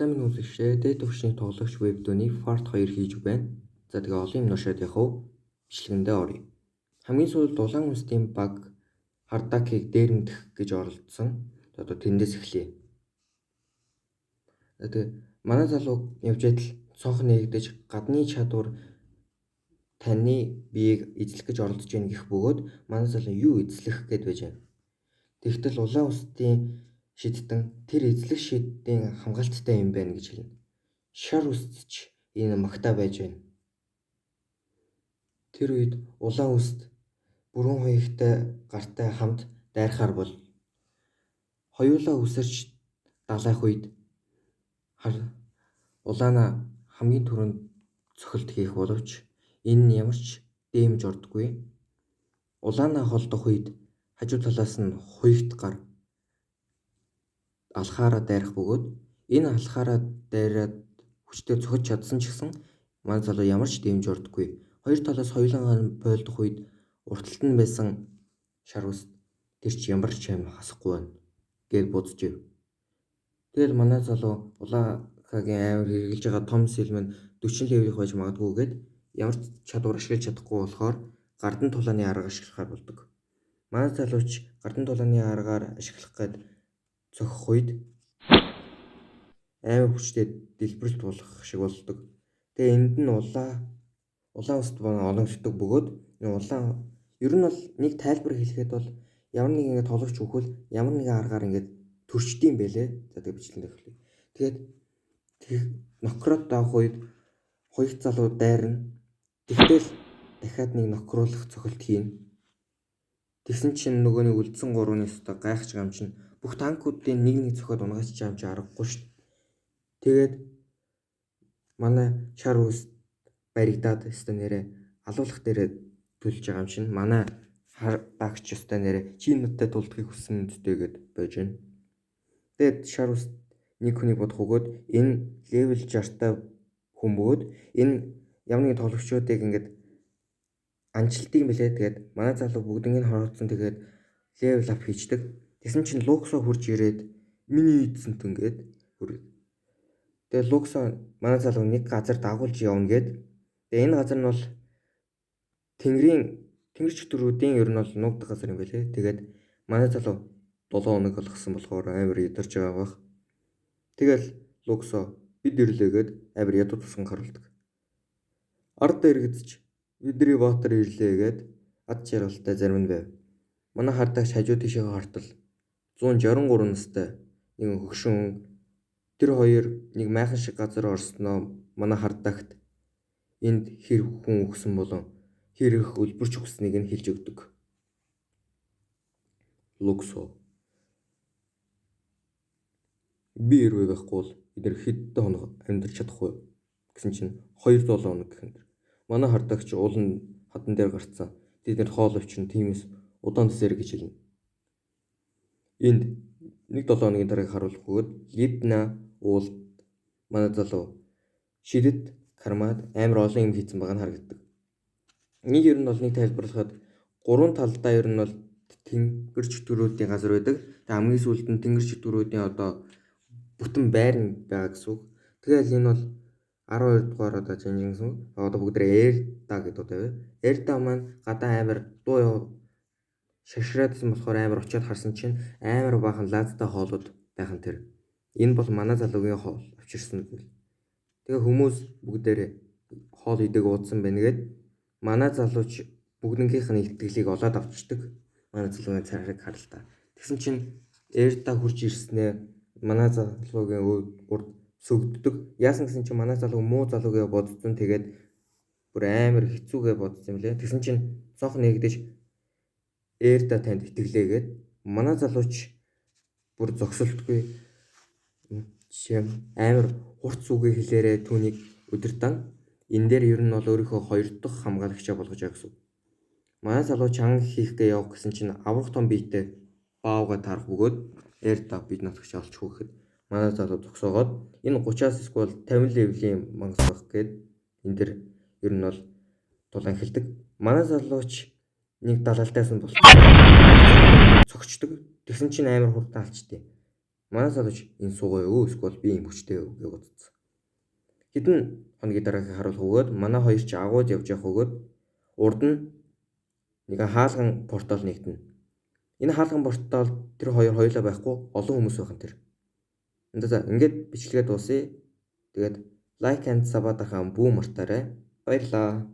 Сайн минь үзэгчдээ дээд түвшний тоглогч вебдүний Fort 2 хийж байна. За тэгээ олон юм уншаад явах уу? Бичлэгэндээ оръё. Хамгийн сүүлд улаан үндэстний баг Хардакийг дээрэмдэх гэж оролдсон. Одоо тэндээс эхлэе. Тэгээ манай залуу явж байтал цонх нээгдэж гадны чадвар таны биеийг эзлэх гэж оролдож байна гэх бөгөөд манай залуу юу эзлэх гээд байж байна. Тэгтэл улаан үндэстний шидтэн тэр эзлэх шидтийн хамгаалттай юм байна гэж хэлнэ. Шар үстч энэ магтаа байж байна. Тэр үед улаан үст бүрэн хоёртой гартай хамт дайрахаар бол хоёулаа үсэрч далайх үед улаана хамгийн түрүүнд цохилт хийх боловч энэ нь ямар ч дэмж ордоггүй. Улаана холдох үед хажуу талаас нь хоёрт гар алхаараа дайрах бөгөөд энэ алхаараа дайраад хүчтэй цохиж чадсан ч гэсэн манай залуу ямар ч дэмж ордоггүй. Хоёр талаас хоёулангаа бойлдох үед урталт нь байсан шар ус тэр ч ямар ч юм хасахгүй байна гэж бодож ив. Тэгэл манай залуу улаакагийн амар хэрглэж байгаа том сэлмэн 40 левелийнх байж магадгүй гээд ямар ч чадвар ашиглаж чадахгүй болохоор гардан тулааны арга ашиглахаар болдог. Манай залууч гардан тулааны аргаар ашиглах гээд цохих үед амар хүчтэй дэлбэрэлт болох шиг болдог. Тэгээ энд нь улаан уст ологддог бөгөөд улаан ер нь бол нэг тайлбар хэлэхэд бол ямар нэг ингэ тоглогч өгвөл ямар нэгэн аргаар ингэ төрчдөм байлээ. За тэгээ бичлэн эхлэе. Тэгээд нокрот авах үед хоёр залуу дайрна. Тэгтэл дахиад нэг нокруулах цохилт хийнэ. Тэгсэн чинь нөгөө нэг үлдсэн гурвны өстө гайхаж байгаа юм чинь бүх танкуудын нэг цохиод унгаач чамч аргагүй шүү дээ. Тэгээд манай шар үст баригдаад өстө нэрэ алуулах дээрээ төлж байгаа юм чинь манай дагч өстө нэрэ чи нүдтэй тулдахыг хүссэн үстэй гэд байж байна. Тэгээд шар үст нэг хүний бодох өгөөд энэ левел 60-тай хүн бөгөөд энэ ямар нэгэн тоглогчдыг ингээд анжилтыг мэлээ. Тэгээд манай залуу бүгднийг хороодсон. Тэгээд левел ап хийждэг. Тэгсэн чинь Луксо хурж ирээд миний эзэнт ингээд хүрээ. Тэгээд Луксо манай залуу нэг газар дагуулж явна гээд. Тэгээд энэ газар нь бол тэнгэр чөтгөрүүдийн ер нь бол нуугдах газар юм байлээ. Тэгээд манай залуу 7 хоног болгосон болохоор амар ядарч байгаа бах. Тэгэл Луксо бид ирлээгээд амар ядуу тусган харуулдаг. Ард эргэдэж бидний баатар ирлээгээд ад жаргалтай зарим нь байв. Манай хардагч хажуу тийшээ хартал 163 настай нэг хөгшин тэр хоёр нэг майхан шиг газар орсноо манай хардагт энд хэр хүн өгсөн болон хэр их үлбэрч өгсныг нь хэлж өгдөг. Луксо би ирвэ байхгүй бол эдгээр хэдэн хоног амьдарч чадахгүй гэсэн чинь 2-7 хоног гэхэнд манай хардагч уулын хадан дээр гарцсан. Тэднэр хоол өвчин тиймээс удаан дэсэр гэж хэлнэ. Энд нэг 7 хоногийн дарааг харуулах бөгөөд Липна уулд манай залуу шидэд кармад амар олон юм хийсэн байгаа нь харагддаг. Нэг ер нь бол нэг тайлбарлахад гурван талдаа ер нь бол тэнгэр чөтгөрүүдийн газар байдаг. Тэгээ хамгийн сүүлд нь тэнгэр чөтгөрүүдийн одоо бүтэн байр нь байгаа гэсэн үг. Тэгэл энэ бол 12 дугаар одоо жанжин гэсэн үг. Одоо бүгдээ Эрда гэдэг одоо байв. Эрда маань гадаа амар дуу шашраадсан болохоор амар очиод харсан чинь амар баахан лазтай хоолууд байхан тэр. Энэ бол манай залуугийн хоол авчирсан гэл. Тэгээ хүмүүс бүгдээр хоол идэг уудсан байна гээд манай залууч бүгднгийнх нь итгэлийг олоод авчирдаг. Манай залуугийн царайг харалтаа. Тэгсэн чинь Эрда хурж ирснээр манай залуугийн урд сөгддөг. Яасан гэсэн чинь манай залуу муу залуугээ бодсон. Тэгээд бүр амар хэцүүгээ бодсон юм лээ. Тэгсэн чинь цонх нээгдэж Эрда танд итгэлээгээд манай залууч бүр зогсолтгүй амар хурц үгээ хэлээрээ түүнийг өдөртөн энэ дээр ер нь бол өөрийнхөө хоёр дахь хамгаалагчаа болгож байгаа гэсэн. Манай залууч анги хийхгээ явах гэсэн чинь аврах том биетэй баавга тарах бөгөөд Эрда бид натгч олч хөөхөд манай залуу зогсоогоод энэ 30-аас эсвэл 50 левлийн мангас байх гээд энэ дэр ер нь бол тулаан эхэлдэг. Манай залууч нэг далалтайсан болсон. Цогчдөг. Тэгсэн чинь амар хурдан алчдээ. Манай залууч энэ суугаа юу эсвэл би юм хүчтэй юу гэж бодсон. Хэдэн хоногийн дараагийн харуулга өгөөд манай хоёр ч агууд явж явах өгөөд урд нь нэг хаалган портал нэгтэнэ. Энэ хаалган портал тэр хоёр хоёулаа байхгүй олон хүмүүс байх нь тэр. За ингээд бичлэгээ дуусъя. Тэгээд лайк and саб атахаа бүү мартаарай. Баярлалаа.